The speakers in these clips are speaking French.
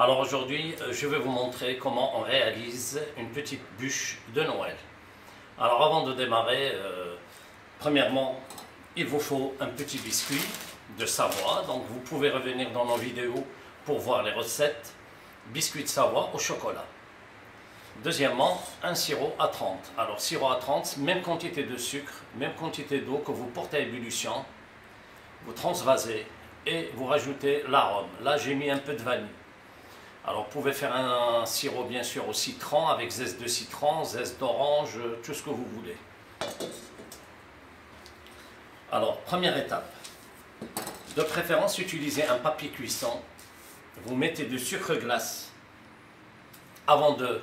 Alors aujourd'hui, je vais vous montrer comment on réalise une petite bûche de Noël. Alors avant de démarrer, premièrement, il vous faut un petit biscuit de Savoie. Donc vous pouvez revenir dans nos vidéos pour voir les recettes. Biscuit de Savoie au chocolat. Deuxièmement, un sirop à 30. Alors sirop à 30, même quantité de sucre, même quantité d'eau que vous portez à ébullition. Vous transvasez et vous rajoutez l'arôme. Là j'ai mis un peu de vanille. Alors vous pouvez faire un sirop bien sûr au citron avec zeste de citron, zeste d'orange, tout ce que vous voulez. Alors première étape, de préférence utilisez un papier cuisson. Vous mettez du sucre glace avant de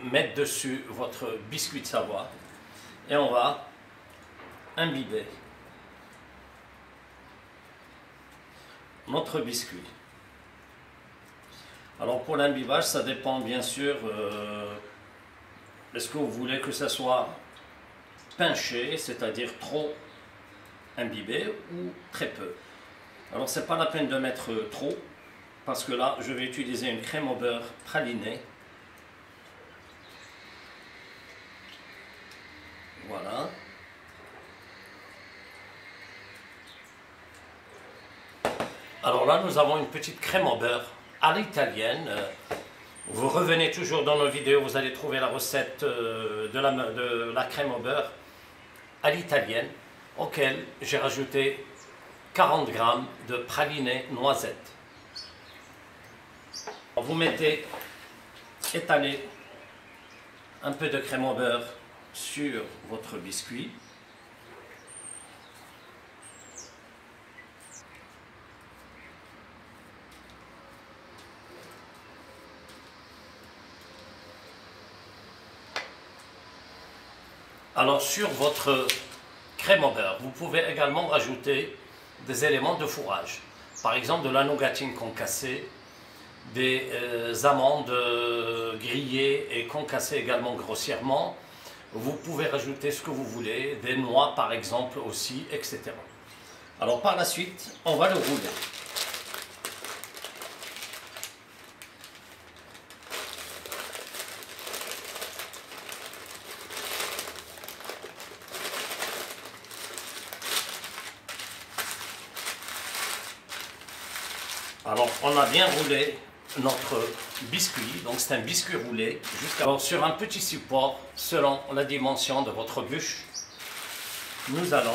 mettre dessus votre biscuit de Savoie et on va imbiber notre biscuit. Alors pour l'imbibage, ça dépend bien sûr, est-ce que vous voulez que ça soit pinché, c'est-à-dire trop imbibé ou très peu. Alors c'est pas la peine de mettre trop, parce que là je vais utiliser une crème au beurre pralinée. Voilà. Alors là nous avons une petite crème au beurre à l'italienne. Vous revenez toujours dans nos vidéos, vous allez trouver la recette de la crème au beurre à l'italienne, auquel j'ai rajouté 40 g de praliné noisette. Vous mettez, étalez un peu de crème au beurre sur votre biscuit. Alors sur votre crème au beurre, vous pouvez également rajouter des éléments de fourrage. Par exemple de la nougatine concassée, des amandes grillées et concassées également grossièrement. Vous pouvez rajouter ce que vous voulez, des noix par exemple aussi, etc. Alors par la suite, on va le rouler. Alors, on a bien roulé notre biscuit, donc c'est un biscuit roulé. Alors, sur un petit support, selon la dimension de votre bûche, nous allons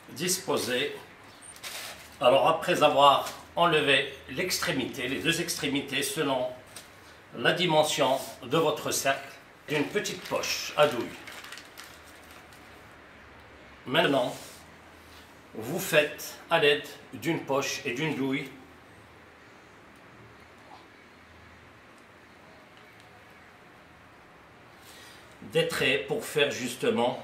disposer. Alors, après avoir enlevé l'extrémité, les deux extrémités, selon la dimension de votre cercle, d'une petite poche à douille. Maintenant, vous faites à l'aide d'une poche et d'une douille des traits pour faire justement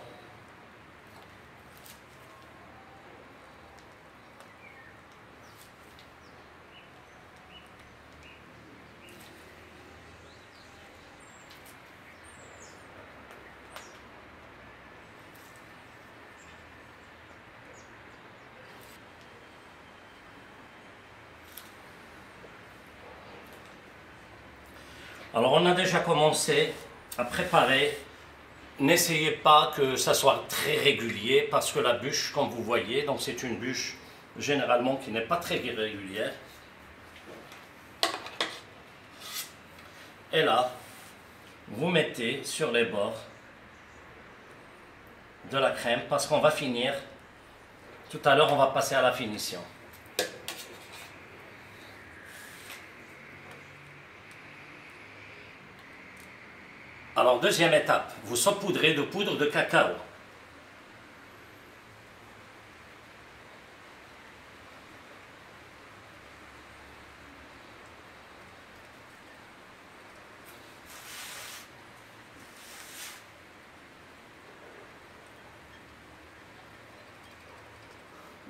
Alors on a déjà commencé à préparer. N'essayez pas que ça soit très régulier parce que la bûche, comme vous voyez, donc c'est une bûche généralement qui n'est pas très régulière. Et là, vous mettez sur les bords de la crème parce qu'on va finir. Tout à l'heure, on va passer à la finition. Alors, deuxième étape, vous saupoudrez de poudre de cacao.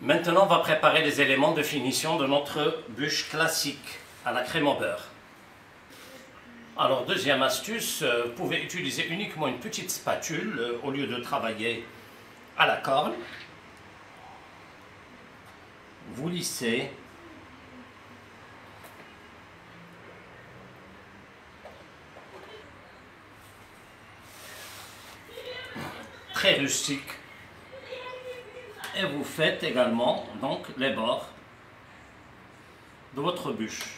Maintenant, on va préparer les éléments de finition de notre bûche classique à la crème au beurre. Alors, deuxième astuce, vous pouvez utiliser uniquement une petite spatule au lieu de travailler à la corne. Vous lissez. Très rustique. Et vous faites également donc les bords de votre bûche.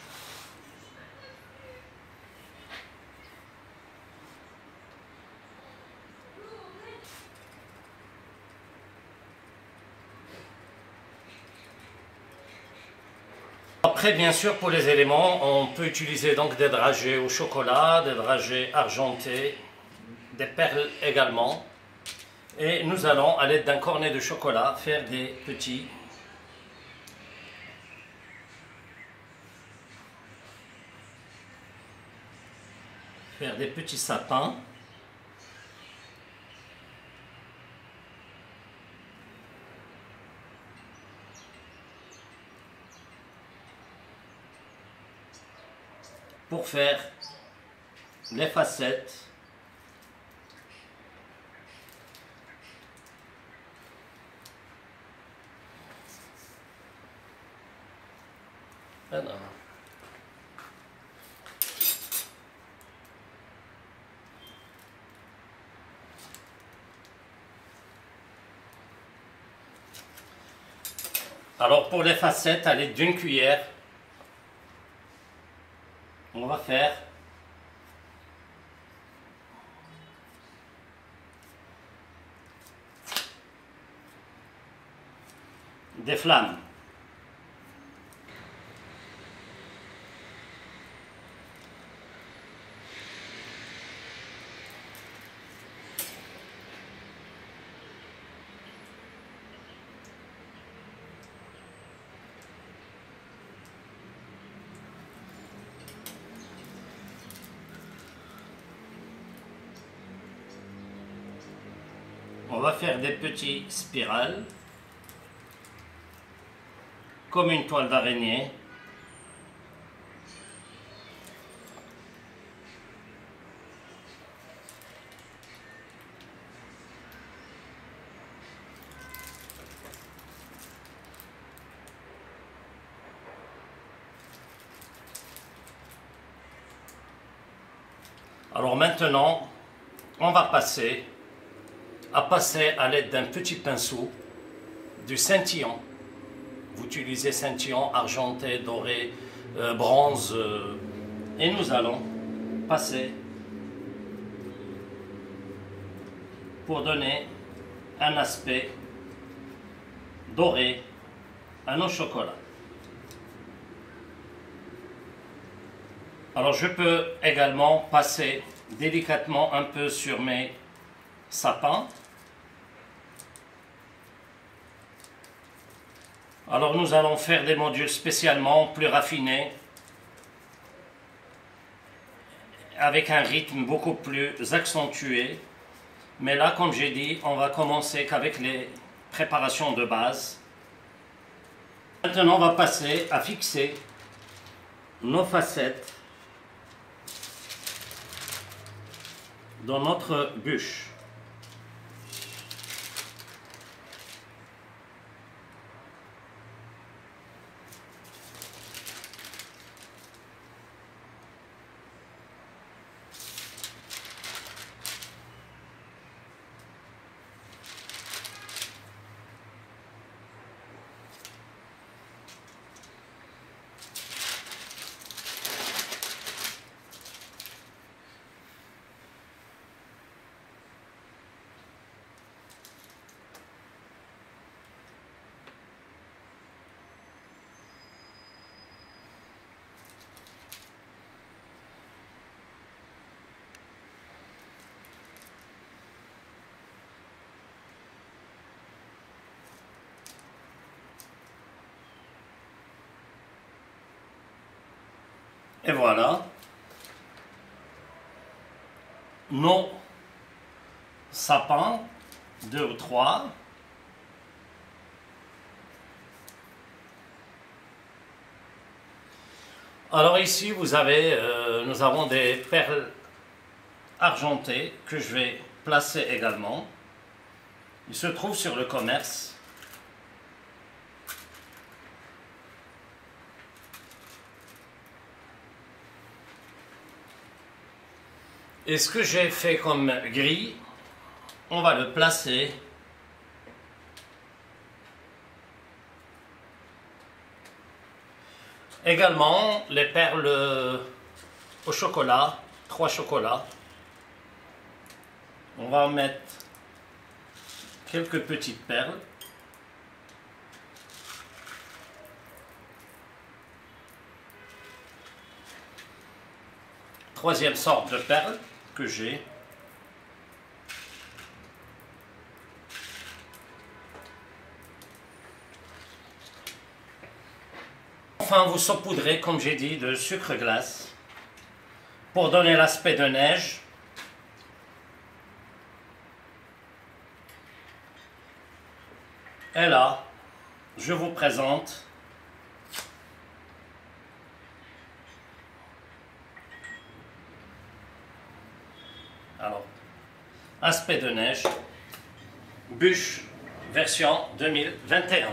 Après, bien sûr, pour les éléments, on peut utiliser donc des dragées au chocolat, des dragées argentées, des perles également. Et nous allons, à l'aide d'un cornet de chocolat, faire des petits sapins. Pour faire les facettes. Alors pour les facettes, à l'aide d'une cuillère, on va faire des flammes. On va faire des petites spirales, comme une toile d'araignée. Alors maintenant, on va passer à l'aide d'un petit pinceau du scintillon. Vous utilisez scintillon argenté, doré, bronze, et nous allons passer pour donner un aspect doré à nos chocolats. Alors je peux également passer délicatement un peu sur mes sapins. Alors nous allons faire des modules spécialement plus raffinés, avec un rythme beaucoup plus accentué. Mais là, comme j'ai dit, on va commencer qu'avec les préparations de base. Maintenant, on va passer à fixer nos facettes dans notre bûche. Et voilà, nos sapins, 2 ou 3. Alors ici, nous avons des perles argentées que je vais placer également. Ils se trouvent sur le commerce. Et ce que j'ai fait comme grille, on va le placer également les perles au chocolat, 3 chocolats. On va en mettre quelques petites perles. Troisième sorte de perles que j'ai. Enfin, vous saupoudrez, comme j'ai dit, de sucre glace pour donner l'aspect de neige. Et là, je vous présente alors aspect de neige, bûche version 2021.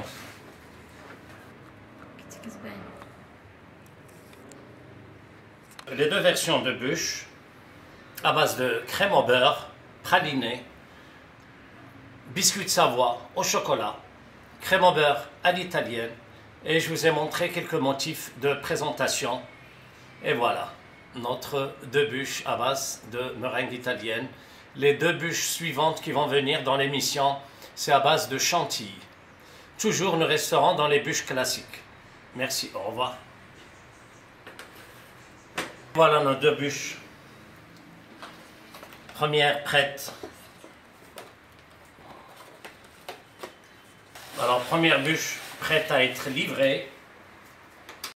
Les deux versions de bûche à base de crème au beurre, praliné, biscuit de Savoie au chocolat, crème au beurre à l'italienne, et je vous ai montré quelques motifs de présentation. Et voilà, notre deux bûches à base de meringue italienne. Les deux bûches suivantes qui vont venir dans l'émission, c'est à base de chantilly. Toujours nous resterons dans les bûches classiques. Merci, au revoir. Voilà nos deux bûches. Première prête. Alors, première bûche prête à être livrée.